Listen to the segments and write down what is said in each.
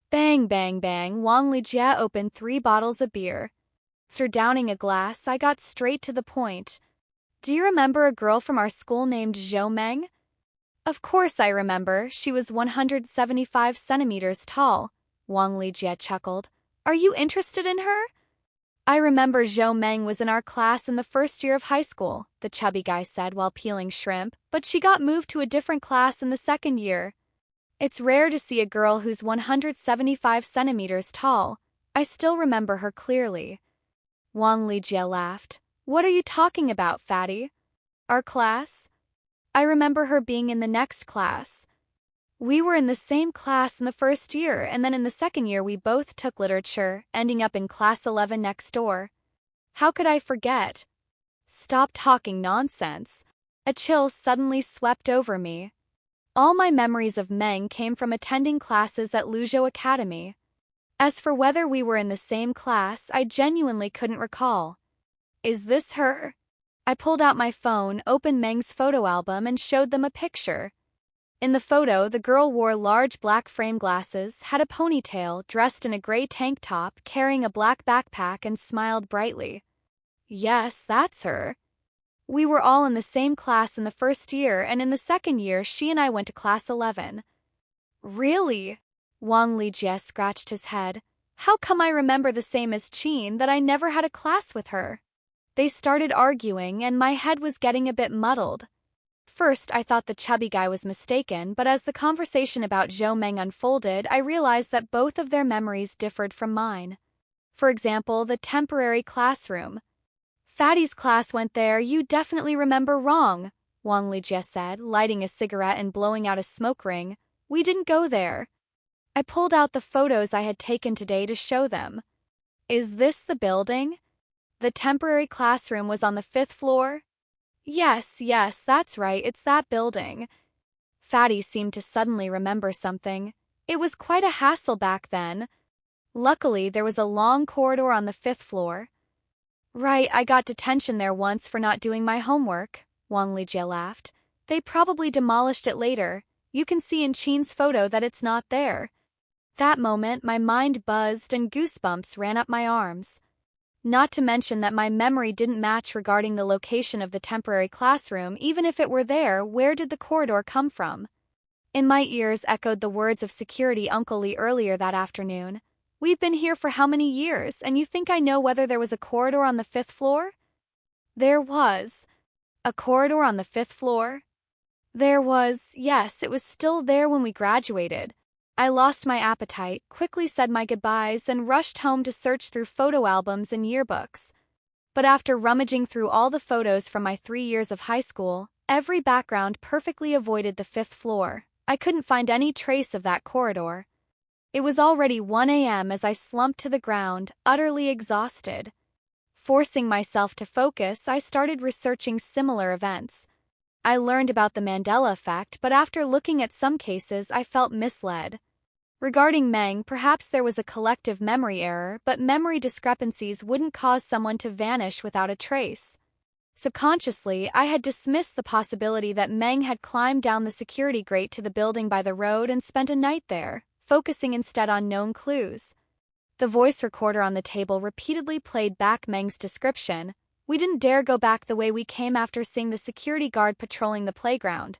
Bang, bang, bang, Wang Lijie opened 3 bottles of beer. After downing a glass, I got straight to the point. Do you remember a girl from our school named Meng? Of course I remember. She was 175 centimeters tall. Wang Lijie chuckled. Are you interested in her? I remember Meng was in our class in the first year of high school, the chubby guy said while peeling shrimp, but she got moved to a different class in the second year. It's rare to see a girl who's 175 centimeters tall. I still remember her clearly. Wang Lijie laughed. What are you talking about, fatty? Our class? I remember her being in the next class. We were in the same class in the first year, and then in the second year we both took literature, ending up in class 11 next door. How could I forget? Stop talking nonsense. A chill suddenly swept over me. All my memories of Meng came from attending classes at Luzhou Academy. As for whether we were in the same class, I genuinely couldn't recall. Is this her? I pulled out my phone, opened Meng's photo album, and showed them a picture. In the photo, the girl wore large black frame glasses, had a ponytail, dressed in a gray tank top, carrying a black backpack, and smiled brightly. Yes, that's her. We were all in the same class in the first year, and in the second year she and I went to class 11. Really? Wang Lijie scratched his head. How come I remember the same as Qin, that I never had a class with her? They started arguing, and my head was getting a bit muddled. First, I thought the chubby guy was mistaken, but as the conversation about Meng unfolded, I realized that both of their memories differed from mine. For example, the temporary classroom. Fatty's class went there, you definitely remember wrong, Wang Lijie said, lighting a cigarette and blowing out a smoke ring. We didn't go there. I pulled out the photos I had taken today to show them. Is this the building? The temporary classroom was on the 5th floor? Yes, that's right, it's that building. Fatty seemed to suddenly remember something. It was quite a hassle back then. Luckily, there was a long corridor on the 5th floor. Right, I got detention there once for not doing my homework, Wang Lijie laughed. They probably demolished it later. You can see in Qin's photo that it's not there. That moment, my mind buzzed and goosebumps ran up my arms. Not to mention that my memory didn't match regarding the location of the temporary classroom. Even if it were there, where did the corridor come from? In my ears echoed the words of security Uncle Lee earlier that afternoon. We've been here for how many years, and you think I know whether there was a corridor on the 5th floor? There was. A corridor on the 5th floor? There was, yes, it was still there when we graduated. I lost my appetite, quickly said my goodbyes, and rushed home to search through photo albums and yearbooks. But after rummaging through all the photos from my 3 years of high school, every background perfectly avoided the 5th floor. I couldn't find any trace of that corridor. It was already 1 a.m. as I slumped to the ground, utterly exhausted. Forcing myself to focus, I started researching similar events. I learned about the Mandela effect, but after looking at some cases, I felt misled. Regarding Meng, perhaps there was a collective memory error, but memory discrepancies wouldn't cause someone to vanish without a trace. Subconsciously, I had dismissed the possibility that Meng had climbed down the security grate to the building by the road and spent a night there, focusing instead on known clues. The voice recorder on the table repeatedly played back Meng's description. We didn't dare go back the way we came after seeing the security guard patrolling the playground.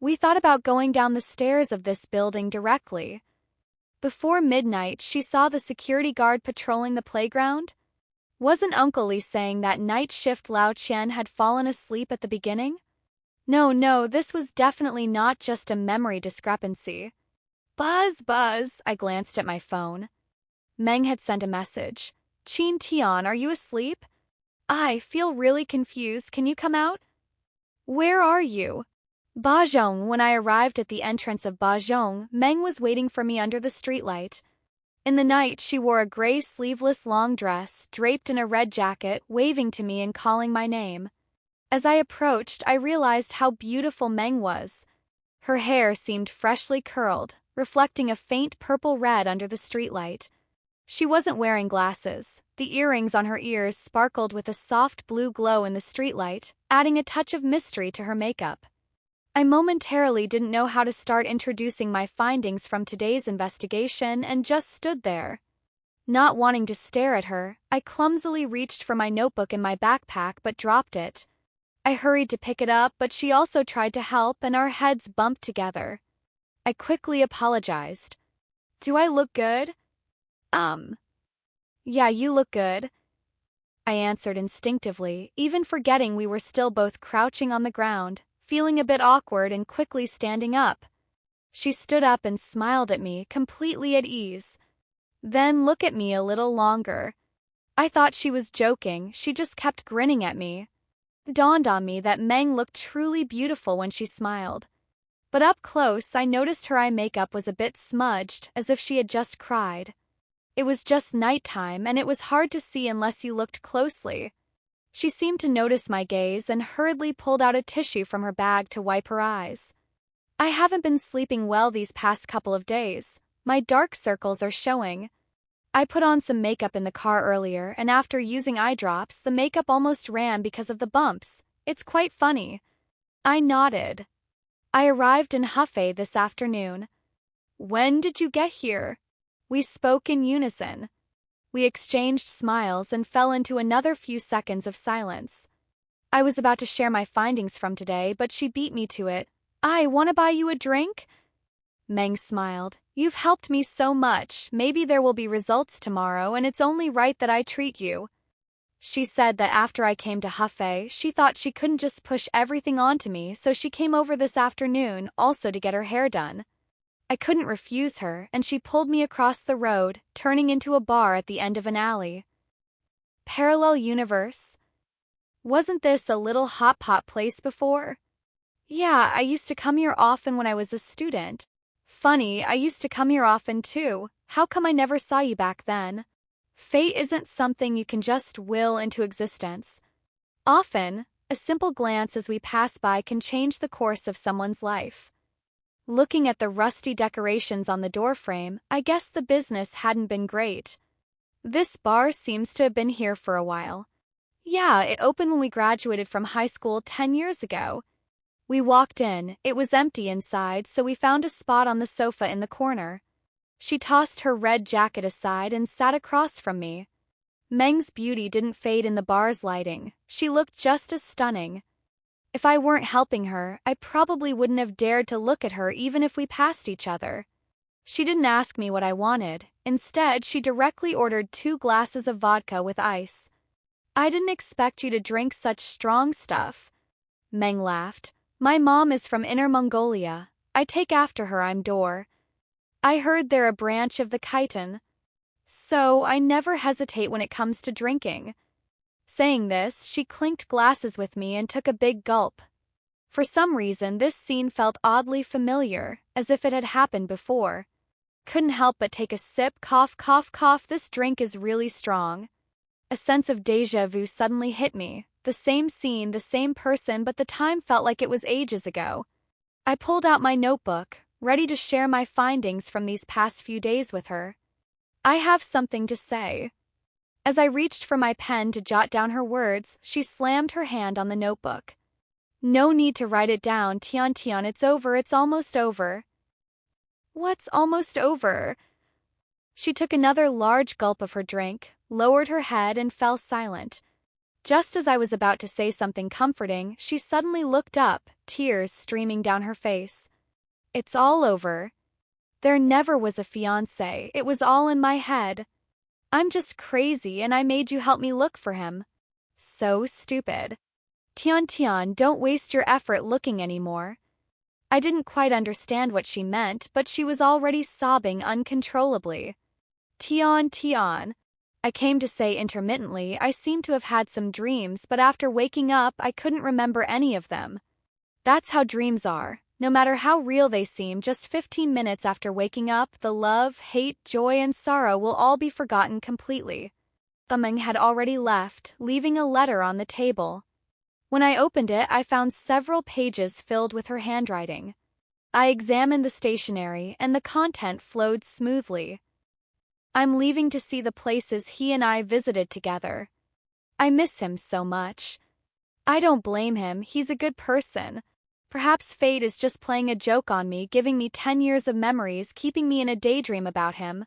We thought about going down the stairs of this building directly. Before midnight, she saw the security guard patrolling the playground. Wasn't Uncle Lee saying that night shift Lao Qian had fallen asleep at the beginning? No, this was definitely not just a memory discrepancy. Buzz, I glanced at my phone. Meng had sent a message. Qin Tian, are you asleep? I feel really confused, can you come out? Where are you? Ba Zhong. When I arrived at the entrance of Ba Zhong, Meng was waiting for me under the streetlight. In the night, she wore a gray sleeveless long dress, draped in a red jacket, waving to me and calling my name. As I approached, I realized how beautiful Meng was. Her hair seemed freshly curled, reflecting a faint purple red under the streetlight. She wasn't wearing glasses. The earrings on her ears sparkled with a soft blue glow in the streetlight, adding a touch of mystery to her makeup. I momentarily didn't know how to start introducing my findings from today's investigation and just stood there. Not wanting to stare at her, I clumsily reached for my notebook in my backpack but dropped it. I hurried to pick it up, but she also tried to help and our heads bumped together. I quickly apologized. Do I look good? Yeah, you look good, I answered instinctively, even forgetting we were still both crouching on the ground, feeling a bit awkward and quickly standing up. She stood up and smiled at me, completely at ease. Then look at me a little longer. I thought she was joking, she just kept grinning at me. It dawned on me that Meng looked truly beautiful when she smiled. But up close, I noticed her eye makeup was a bit smudged, as if she had just cried. It was just nighttime, and it was hard to see unless you looked closely. She seemed to notice my gaze and hurriedly pulled out a tissue from her bag to wipe her eyes. I haven't been sleeping well these past couple of days. My dark circles are showing. I put on some makeup in the car earlier, and after using eye drops, the makeup almost ran because of the bumps. It's quite funny. I nodded. I arrived in Hefei this afternoon. When did you get here? We spoke in unison. We exchanged smiles and fell into another few seconds of silence. I was about to share my findings from today, but she beat me to it. I want to buy you a drink? Meng smiled. You've helped me so much. Maybe there will be results tomorrow, and it's only right that I treat you. She said that after I came to Hefei, she thought she couldn't just push everything onto me, so she came over this afternoon, also to get her hair done. I couldn't refuse her, and she pulled me across the road, turning into a bar at the end of an alley. Parallel universe? Wasn't this a little hot pot place before? Yeah, I used to come here often when I was a student. Funny, I used to come here often too. How come I never saw you back then? Fate isn't something you can just will into existence. Often, a simple glance as we pass by can change the course of someone's life. Looking at the rusty decorations on the doorframe, I guess the business hadn't been great. This bar seems to have been here for a while. Yeah, it opened when we graduated from high school 10 years ago. We walked in, it was empty inside, so we found a spot on the sofa in the corner. She tossed her red jacket aside and sat across from me. Meng's beauty didn't fade in the bar's lighting. She looked just as stunning. If I weren't helping her, I probably wouldn't have dared to look at her even if we passed each other. She didn't ask me what I wanted. Instead, she directly ordered 2 glasses of vodka with ice. I didn't expect you to drink such strong stuff. Meng laughed. My mom is from Inner Mongolia. I take after her, I'm Dor. I heard they're a branch of the Khitan. So I never hesitate when it comes to drinking. Saying this, she clinked glasses with me and took a big gulp. For some reason, this scene felt oddly familiar, as if it had happened before. Couldn't help but take a sip, cough, cough, cough. This drink is really strong. A sense of déjà vu suddenly hit me. The same scene, the same person, but the time felt like it was ages ago. I pulled out my notebook, ready to share my findings from these past few days with her. I have something to say. As I reached for my pen to jot down her words, she slammed her hand on the notebook. No need to write it down, Tian Tian, it's over, it's almost over. What's almost over? She took another large gulp of her drink, lowered her head and fell silent. Just as I was about to say something comforting, she suddenly looked up, tears streaming down her face. It's all over. There never was a fiancé, it was all in my head. I'm just crazy and I made you help me look for him. So stupid. Tian Tian, don't waste your effort looking anymore. I didn't quite understand what she meant, but she was already sobbing uncontrollably. Tian Tian. I came to say intermittently. I seem to have had some dreams, but after waking up, I couldn't remember any of them. That's how dreams are. No matter how real they seem, just 15 minutes after waking up, the love, hate, joy, and sorrow will all be forgotten completely. Meng had already left, leaving a letter on the table. When I opened it, I found several pages filled with her handwriting. I examined the stationery, and the content flowed smoothly. I'm leaving to see the places he and I visited together. I miss him so much. I don't blame him, he's a good person. Perhaps fate is just playing a joke on me, giving me 10 years of memories, keeping me in a daydream about him.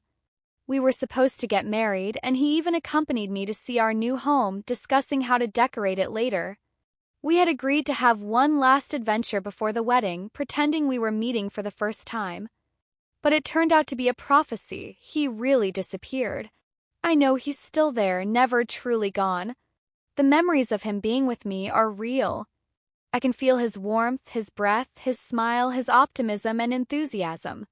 We were supposed to get married, and he even accompanied me to see our new home, discussing how to decorate it later. We had agreed to have one last adventure before the wedding, pretending we were meeting for the first time. But it turned out to be a prophecy. He really disappeared. I know he's still there, never truly gone. The memories of him being with me are real. I can feel his warmth, his breath, his smile, his optimism and enthusiasm.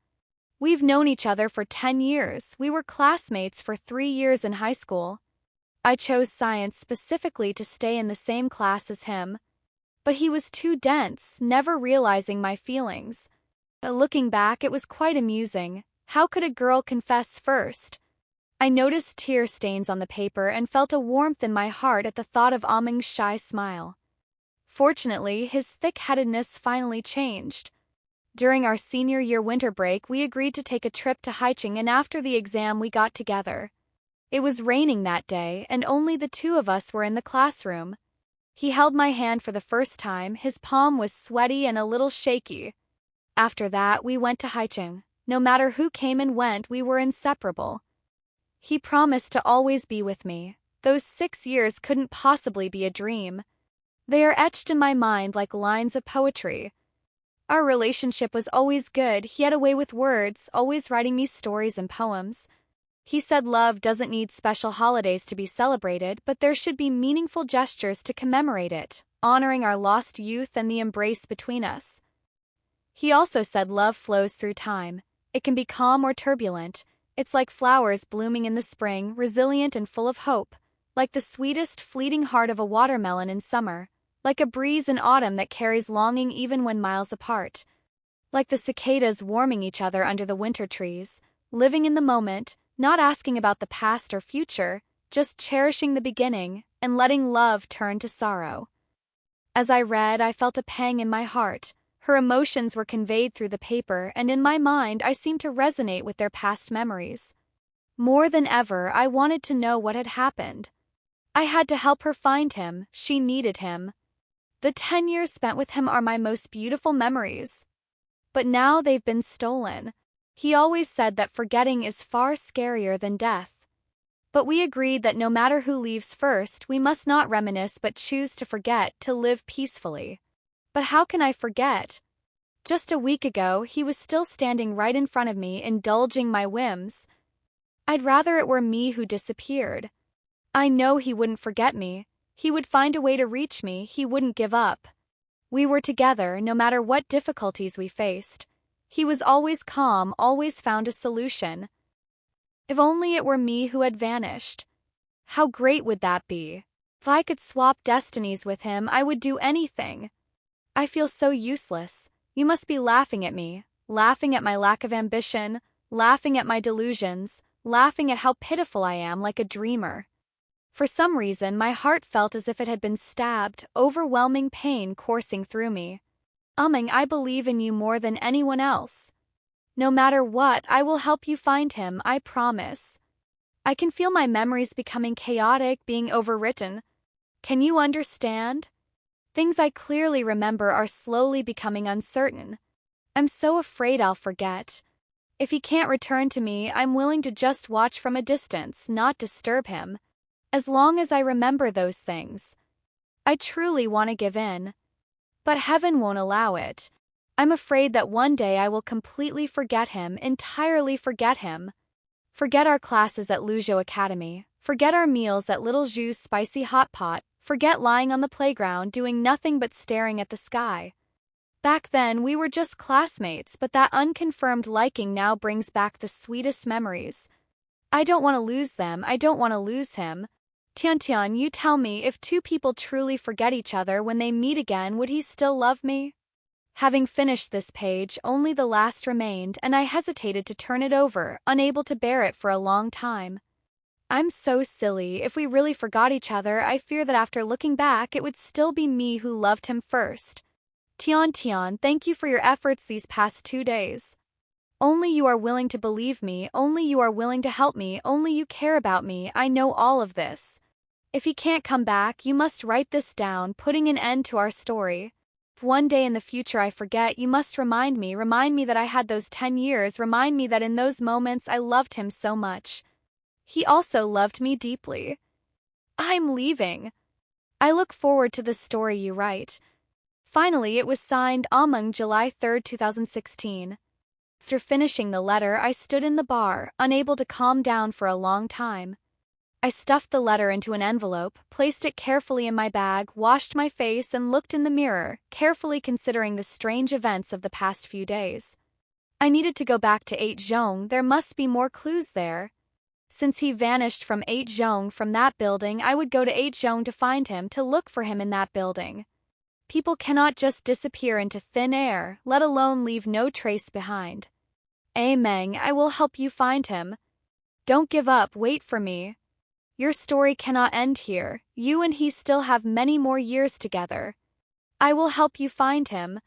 We've known each other for 10 years. We were classmates for 3 years in high school. I chose science specifically to stay in the same class as him. But he was too dense, never realizing my feelings. Looking back, it was quite amusing. How could a girl confess first? I noticed tear stains on the paper and felt a warmth in my heart at the thought of Meng's shy smile. Fortunately, his thick-headedness finally changed. During our senior year winter break, we agreed to take a trip to Haicheng, and after the exam we got together. It was raining that day, and only the two of us were in the classroom. He held my hand for the first time. His palm was sweaty and a little shaky. After that, we went to Haicheng. No matter who came and went, we were inseparable. He promised to always be with me. Those 6 years couldn't possibly be a dream. They are etched in my mind like lines of poetry. Our relationship was always good. He had a way with words, always writing me stories and poems. He said love doesn't need special holidays to be celebrated, but there should be meaningful gestures to commemorate it, honoring our lost youth and the embrace between us. He also said love flows through time. It can be calm or turbulent. It's like flowers blooming in the spring, resilient and full of hope, like the sweetest, fleeting heart of a watermelon in summer, like a breeze in autumn that carries longing even when miles apart, like the cicadas warming each other under the winter trees, living in the moment, not asking about the past or future, just cherishing the beginning and letting love turn to sorrow. As I read, I felt a pang in my heart. Her emotions were conveyed through the paper, and in my mind I seemed to resonate with their past memories. More than ever, I wanted to know what had happened. I had to help her find him. She needed him. The 10 years spent with him are my most beautiful memories. But now they've been stolen. He always said that forgetting is far scarier than death. But we agreed that no matter who leaves first, we must not reminisce but choose to forget, to live peacefully. But how can I forget? Just a week ago, he was still standing right in front of me, indulging my whims. I'd rather it were me who disappeared. I know he wouldn't forget me. He would find a way to reach me. He wouldn't give up. We were together, no matter what difficulties we faced. He was always calm, always found a solution. If only it were me who had vanished. How great would that be? If I could swap destinies with him, I would do anything. I feel so useless. You must be laughing at me, laughing at my lack of ambition, laughing at my delusions, laughing at how pitiful I am, like a dreamer. For some reason, my heart felt as if it had been stabbed, overwhelming pain coursing through me. Meng, I believe in you more than anyone else. No matter what, I will help you find him, I promise. I can feel my memories becoming chaotic, being overwritten. Can you understand? Things I clearly remember are slowly becoming uncertain. I'm so afraid I'll forget. If he can't return to me, I'm willing to just watch from a distance, not disturb him. As long as I remember those things. I truly want to give in. But heaven won't allow it. I'm afraid that one day I will completely forget him, entirely forget him. Forget our classes at Luzhou Academy. Forget our meals at Little Zhu's spicy hot pot. Forget lying on the playground doing nothing but staring at the sky. Back then, we were just classmates, but that unconfirmed liking now brings back the sweetest memories. I don't want to lose them. I don't want to lose him. Tian, you tell me, if two people truly forget each other when they meet again, would he still love me? Having finished this page, only the last remained, and I hesitated to turn it over, unable to bear it for a long time. I'm so silly. If we really forgot each other, I fear that after looking back, it would still be me who loved him first. Tian, thank you for your efforts these past 2 days. Only you are willing to believe me, only you are willing to help me, only you care about me. I know all of this. If he can't come back, you must write this down, putting an end to our story. If one day in the future I forget, you must remind me that I had those 10 years, remind me that in those moments I loved him so much. He also loved me deeply. I'm leaving. I look forward to the story you write. Finally, it was signed Meng, July 3, 2016. After finishing the letter, I stood in the bar, unable to calm down for a long time. I stuffed the letter into an envelope, placed it carefully in my bag, washed my face, and looked in the mirror, carefully considering the strange events of the past few days. I needed to go back to Ba Zhong. There must be more clues there. Since he vanished from Ba Zhong from that building, I would go to Ba Zhong to find him, to look for him in that building. People cannot just disappear into thin air, let alone leave no trace behind. Meng, I will help you find him. Don't give up, wait for me. Your story cannot end here. You and he still have many more years together. I will help you find him.